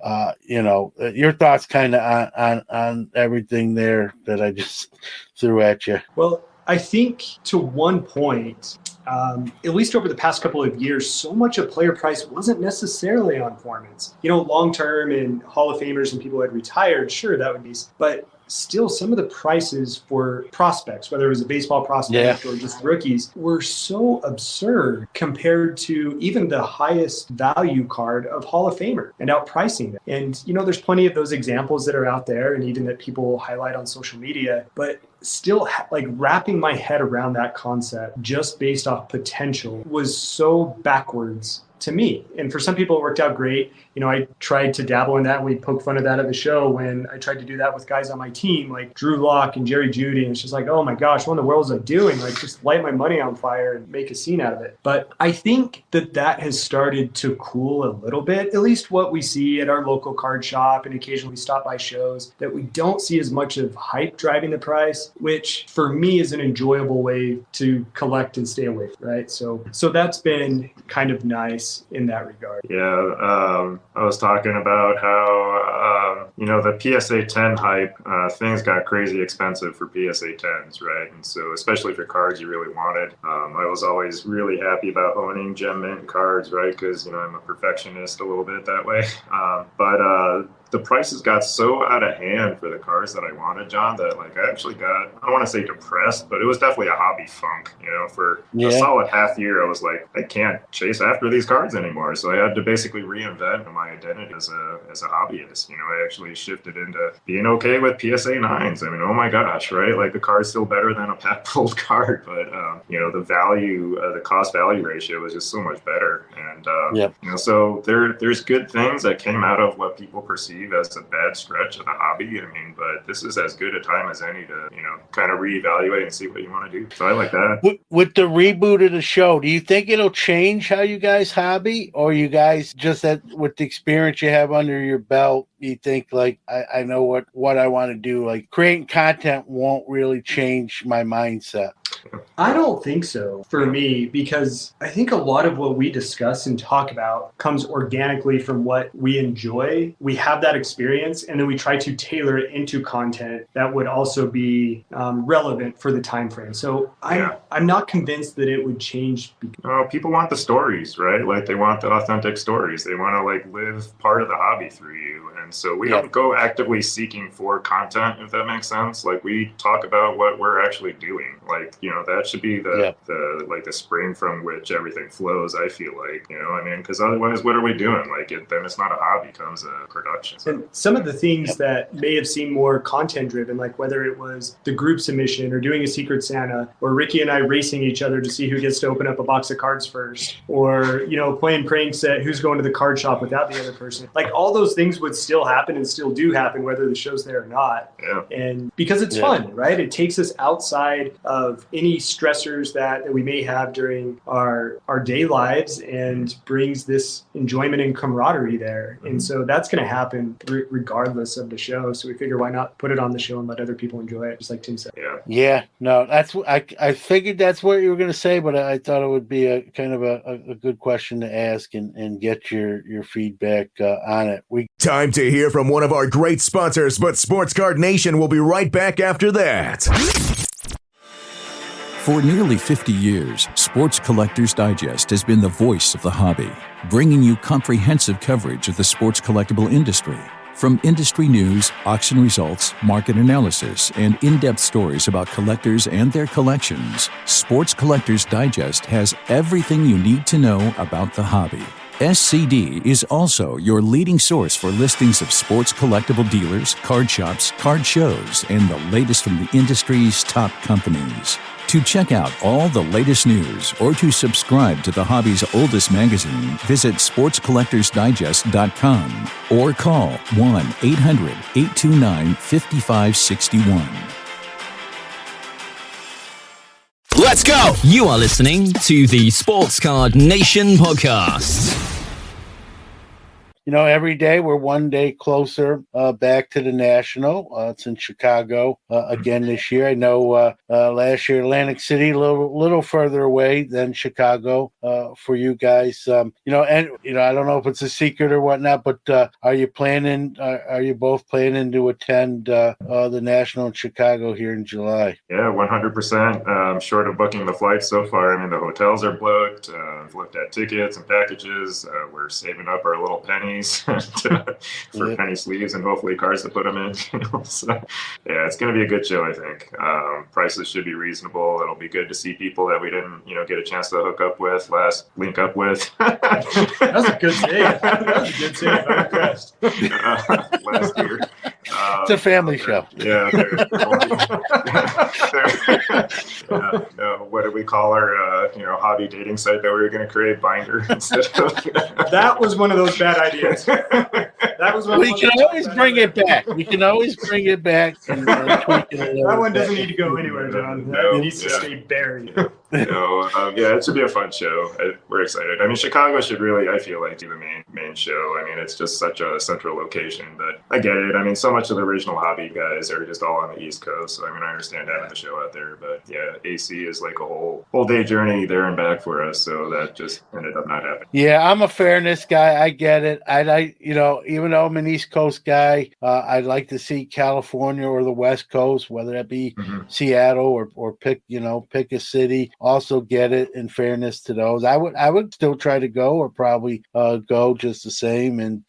your thoughts kind of on everything there that I just threw at you. Well, I think to one point, at least over the past couple of years, so much of player price wasn't necessarily on performance. Long term and Hall of Famers and people who had retired, sure, that would be, but still some of the prices for prospects, whether it was a baseball prospect or just rookies, were so absurd compared to even the highest value card of Hall of Famer and outpricing them. And, there's plenty of those examples that are out there and even that people highlight on social media, but still wrapping my head around that concept just based off potential was so backwards to me. And for some people it worked out great. I tried to dabble in that, and we poke fun of that at the show when I tried to do that with guys on my team like Drew Lock and Jerry Jeudy, and it's just like, oh my gosh, what in the world is I doing? Just light my money on fire and make a scene out of it. But I think that has started to cool a little bit, at least what we see at our local card shop, and occasionally stop by shows, that we don't see as much of hype driving the price, which for me is an enjoyable way to collect and stay away from, right? So that's been kind of nice in that regard. Yeah, I was talking about how, the PSA 10 hype, things got crazy expensive for PSA 10s, right? And so especially for cards you really wanted. I was always really happy about owning gem mint cards, right? Because, I'm a perfectionist a little bit that way. But the prices got so out of hand for the cards that I wanted, John, that I actually got, I don't want to say depressed, but it was definitely a hobby funk. For a solid half year, I was like, I can't chase after these cards anymore. So I had to basically reinvent my identity as a hobbyist. I actually shifted into being okay with PSA 9s. Oh my gosh, right? The card's still better than a pack pulled card, but the value, the cost value ratio was just so much better. And so there's good things that came out of what people perceive as a bad stretch of the hobby. But this is as good a time as any to, kind of reevaluate and see what you want to do. So I like that. With the reboot of the show, do you think it'll change how you guys hobby, or you guys just with the experience you have under your belt, you think I know what I want to do? Creating content won't really change my mindset. I don't think so for me, because I think a lot of what we discuss and talk about comes organically from what we enjoy. We have that experience, and then we try to tailor it into content that would also be relevant for the time frame. So I'm not convinced that it would change. People want the stories, right? They want the authentic stories. They want to live part of the hobby through you. And so we don't go actively seeking for content, if that makes sense. We talk about what we're actually doing. That should be the spring from which everything flows, I feel like, because otherwise what are we doing? Then it's not a hobby, it becomes a production. And some of the things that may have seemed more content driven, whether it was the group submission or doing a Secret Santa, or Ricky and I racing each other to see who gets to open up a box of cards first, or, playing pranks at who's going to the card shop without the other person. All those things would still happen and still do happen, whether the show's there or not. Yeah. And because it's fun, right? It takes us outside of any stressors that we may have during our day lives and brings this enjoyment and camaraderie there. And so that's going to happen regardless of the show. So we figure, why not put it on the show and let other people enjoy it, just like Tim said. Yeah, no, that's I figured that's what you were going to say, but I thought it would be a kind of a good question to ask and get your feedback on it. Time to hear from one of our great sponsors, but Sports Card Nation will be right back after that. For nearly 50 years, Sports Collectors Digest has been the voice of the hobby, bringing you comprehensive coverage of the sports collectible industry. From industry news, auction results, market analysis, and in-depth stories about collectors and their collections, Sports Collectors Digest has everything you need to know about the hobby. SCD is also your leading source for listings of sports collectible dealers, card shops, card shows, and the latest from the industry's top companies. To check out all the latest news or to subscribe to the hobby's oldest magazine, visit sportscollectorsdigest.com or call 1-800-829-5561. Let's go! You are listening to the Sports Card Nation podcast. You know, every day we're one day closer back to the National. It's in Chicago again this year. I know last year Atlantic City, a little further away than Chicago for you guys. I don't know if it's a secret or whatnot, but are you both planning to attend the National in Chicago here in July? Yeah, 100%. Short of booking the flights so far. I mean, the hotels are booked. We've looked at tickets and packages. We're saving up our little pennies for penny sleeves and hopefully cards to put them in. So, yeah, it's going to be a good show, I think. Prices should be reasonable. It'll be good to see people that we didn't, get a chance to link up with. That's a good save. That's a good save. I'm impressed. Last year. It's a family show. Yeah. What do we call our, hobby dating site that we were going to create? Binder instead of. That was one of those bad ideas. That was one. We can always bring it back. We can always bring it back and tweak it a little. That one doesn't need to go anywhere, John. That needs to stay buried. It should be a fun show. We're excited. I mean, Chicago should really, I feel like, do the main show. I mean, it's just such a central location, but I get it. I mean, so much of the original hobby guys are just all on the East Coast. So, I mean, I understand having the show out there, but yeah, AC is like a whole day journey there and back for us. So that just ended up not happening. Yeah, I'm a fairness guy. I get it. Even though I'm an East Coast guy, I'd like to see California or the West Coast, whether that be Seattle or pick a city. Also get it in fairness to those. I would still try to go or probably go just the same. And,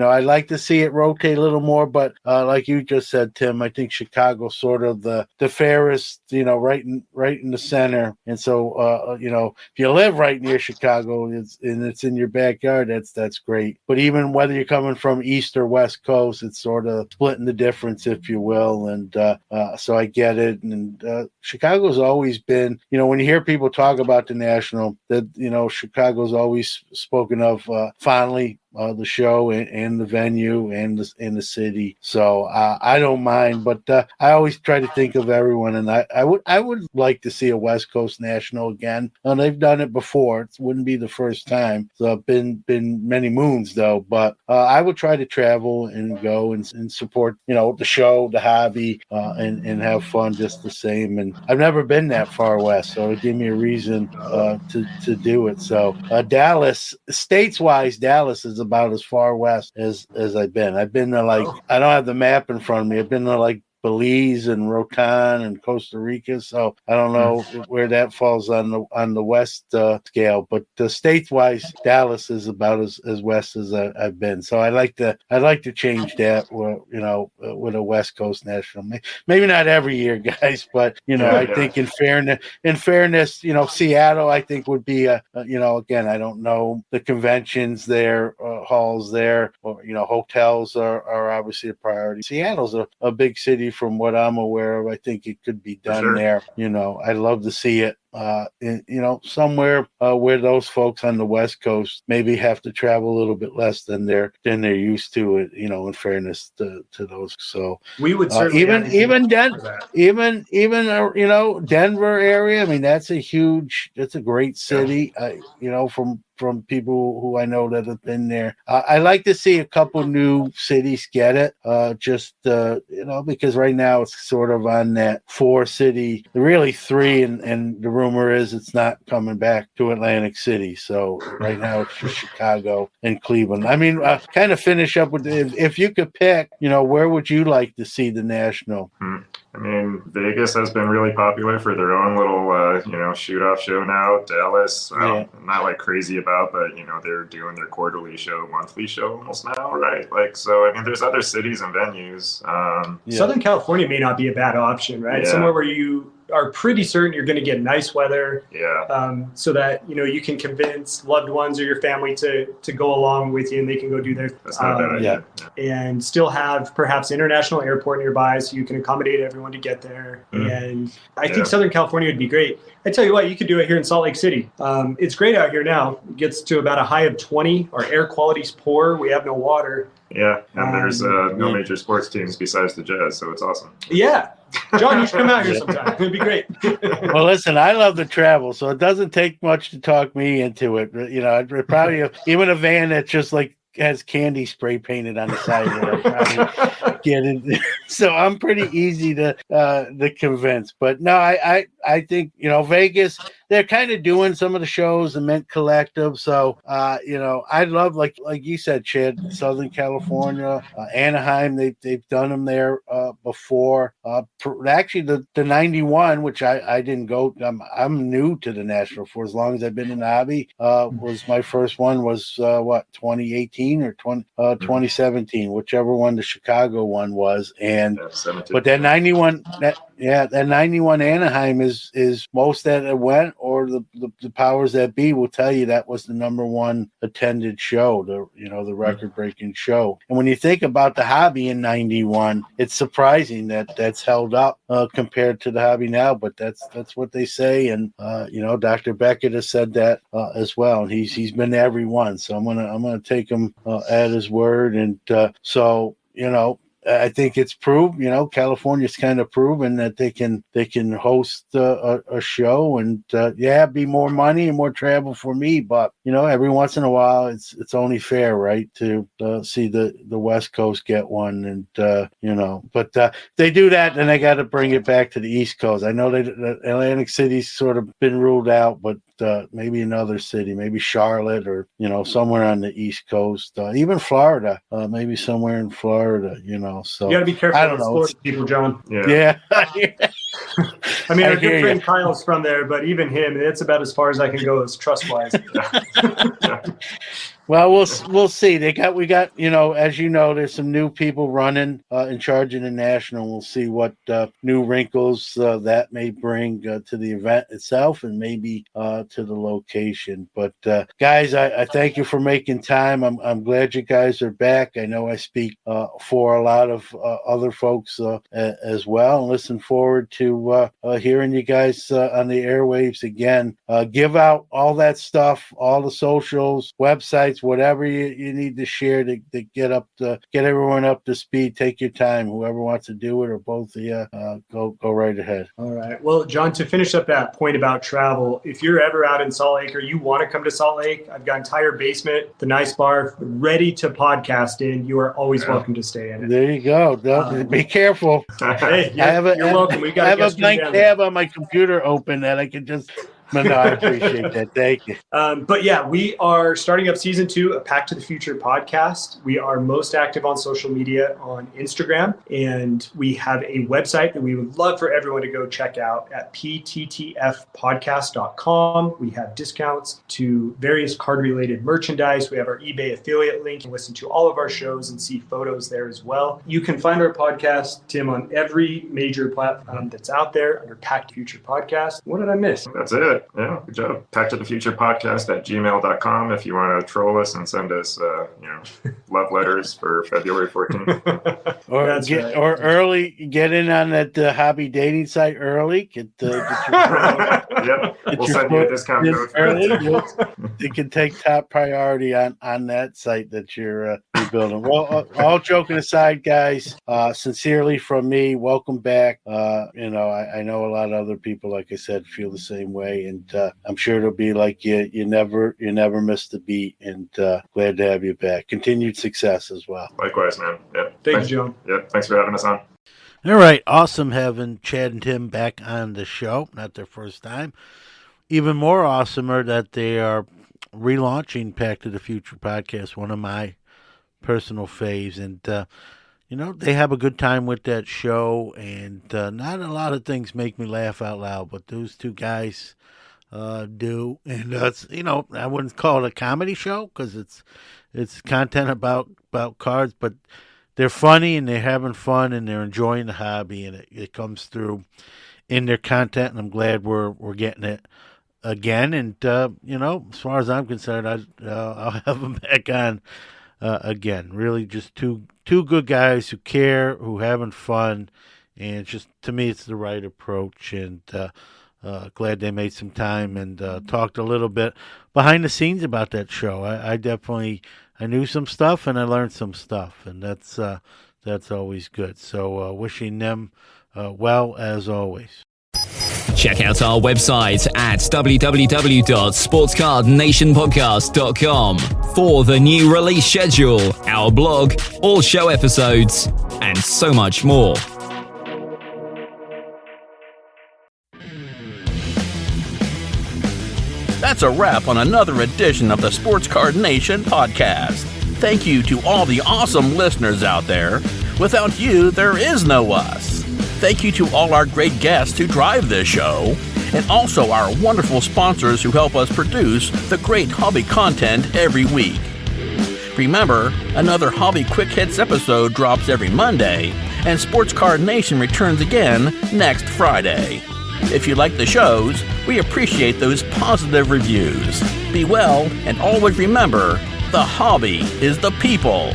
I'd like to see it rotate a little more, but like you just said, Tim, I think Chicago's sort of the fairest, right in the center. And so, if you live right near Chicago and it's in your backyard, that's great. But even whether you're coming from East or West Coast, it's sort of splitting the difference, if you will. And so I get it. And Chicago's always been, when you hear people talk about the National, that, Chicago's always spoken of fondly. The show and the venue and the city, so I don't mind. But I always try to think of everyone, and I would like to see a West Coast National again. And they've done it before; it wouldn't be the first time. So it's been many moons though. But I would try to travel and go and support the show, the hobby, and have fun just the same. And I've never been that far west, so it gave me a reason to do it. So Dallas, states-wise, Dallas is about as far west as I've been. I've been to I don't have the map in front of me. I've been to Belize and Rotan and Costa Rica, so I don't know where that falls on the west scale. But states-wise, Dallas is about as west as I've been. So I'd like to change that. With a West Coast National, maybe not every year, guys, but I think in fairness, Seattle I think would be again, I don't know the conventions there, halls there, or hotels are obviously a priority. Seattle's a big city from what I'm aware of. I think it could be done there. I'd love to see it. Somewhere where those folks on the West Coast maybe have to travel a little bit less than they're used to it. In fairness to those. So we would certainly even Denver area. I mean, that's a great city. From people who I know that have been there. I like to see a couple new cities get it, because right now it's sort of on that 4 city, really 3, and the rumor is it's not coming back to Atlantic City. So right now it's just Chicago and Cleveland. I mean, kind of finish up with if you could pick, where would you like to see the National? I mean, Vegas has been really popular for their own little, shoot-off show now. Dallas, I'm not like crazy about, but they're doing their quarterly show, monthly show almost now, right? Like, so I mean, there's other cities and venues. Southern California may not be a bad option, right? Yeah. Somewhere where you are pretty certain you're going to get nice weather. Yeah. So that, you can convince loved ones or your family to go along with you and they can go do their That's not a bad idea. And still have perhaps international airport nearby so you can accommodate everyone to get there. And I think Southern California would be great. I tell you what, you could do it here in Salt Lake City. It's great out here now. It gets to about a high of 20. Our air quality's poor. We have no water. Yeah, and there's no major sports teams besides the Jazz, so it's awesome. Yeah. John, you should come out here sometime. It'd be great. Well, listen, I love to travel, so it doesn't take much to talk me into it. I'd probably even a van that just like has candy spray painted on the side of it. I'd probably get in. So I'm pretty easy to convince. But no, I think Vegas, they're kind of doing some of the shows, the Mint Collective. So I love like you said, Chad, Southern California, Anaheim. They've done them there before. Actually, the 91, which I didn't go. I'm new to the National for as long as I've been in the hobby. Was my first one was 2018 or 2017, whichever one the Chicago one was. And but that 91 that 91 Anaheim is most that it went, or the powers that be will tell you that was the number one attended show, the record breaking show. And when you think about the hobby in 91, it's surprising that that's held up compared to the hobby now, but that's what they say. And Dr. Beckett has said that as well, and he's been to every one, so I'm gonna take him at his word. And I think it's proved, California's kind of proven that they can host a show and be more money and more travel for me. But, every once in a while it's only fair, right, to see the West Coast get one. And, but they do that and they got to bring it back to the East Coast. I know that Atlantic City's sort of been ruled out, but maybe another city, maybe Charlotte or, somewhere on the East Coast, even Florida, maybe somewhere in Florida, So you got to be careful with Florida people, John. Yeah. I mean, our good friend Kyle's from there, but even him, it's about as far as I can go as trust-wise. Well, we'll see. We got, as there's some new people running in charge of the National. We'll see what new wrinkles that may bring to the event itself and maybe to the location. But guys, I thank you for making time. I'm glad you guys are back. I know I speak for a lot of other folks as well. And listen forward to hearing you guys on the airwaves again. Give out all that stuff, all the socials, websites, whatever you need to share to get everyone up to speed. Take your time. Whoever wants to do it, or both of you, go right ahead. All right. Well, John, to finish up that point about travel, if you're ever out in Salt Lake or you want to come to Salt Lake, I've got an entire basement, the nice bar, ready to podcast in. You are always welcome to stay in it. There you go. Be careful. Hey, you're welcome. I have a blank tab on my computer open that I can just. No, I appreciate that. Thank you. But yeah, we are starting up season 2 of Pack to the Future podcast. We are most active on social media on Instagram, and we have a website that we would love for everyone to go check out at pttfpodcast.com. We have discounts to various card-related merchandise. We have our eBay affiliate link. You can listen to all of our shows and see photos there as well. You can find our podcast, Tim, on every major platform that's out there under Pack to the Future podcast. What did I miss? That's it. Yeah, good job. Pack to the Future Podcast at gmail.com if you want to troll us and send us, love letters for February 14th. Or early, get in on that hobby dating site early. Get your we'll send you a discount code early. You can take top priority on that site that you're building. Well, all joking aside, guys, sincerely from me, welcome back. I know a lot of other people, like I said, feel the same way. And I'm sure it'll be like you never missed a beat, and glad to have you back. Continued success as well. Likewise, man. Yeah. Thanks, John. Yeah, thanks for having us on. All right, awesome having Chad and Tim back on the show. Not their first time. Even more awesomer that they are relaunching Pack to the Future podcast, one of my personal faves. And they have a good time with that show, and not a lot of things make me laugh out loud, but those two guys do. And it's, I wouldn't call it a comedy show because it's content about cards, but they're funny and they're having fun and they're enjoying the hobby, and it comes through in their content, and I'm glad we're getting it again. And as far as I'm concerned, I'll have them back on again. Really, just two good guys who care, who having fun, and just, to me, it's the right approach. And glad they made some time and talked a little bit behind the scenes about that show. I definitely knew some stuff and I learned some stuff, and that's always good. So wishing them well as always. Check out our website at www.sportscardnationpodcast.com for the new release schedule, our blog, all show episodes, and so much more. That's a wrap on another edition of the Sports Card Nation podcast. Thank you to all the awesome listeners out there. Without you, there is no us. Thank you to all our great guests who drive this show, and also our wonderful sponsors who help us produce the great hobby content every week. Remember, another Hobby Quick Hits episode drops every Monday, and Sports Card Nation returns again next Friday. If you like the shows, we appreciate those positive reviews. Be well, and always remember, the hobby is the people.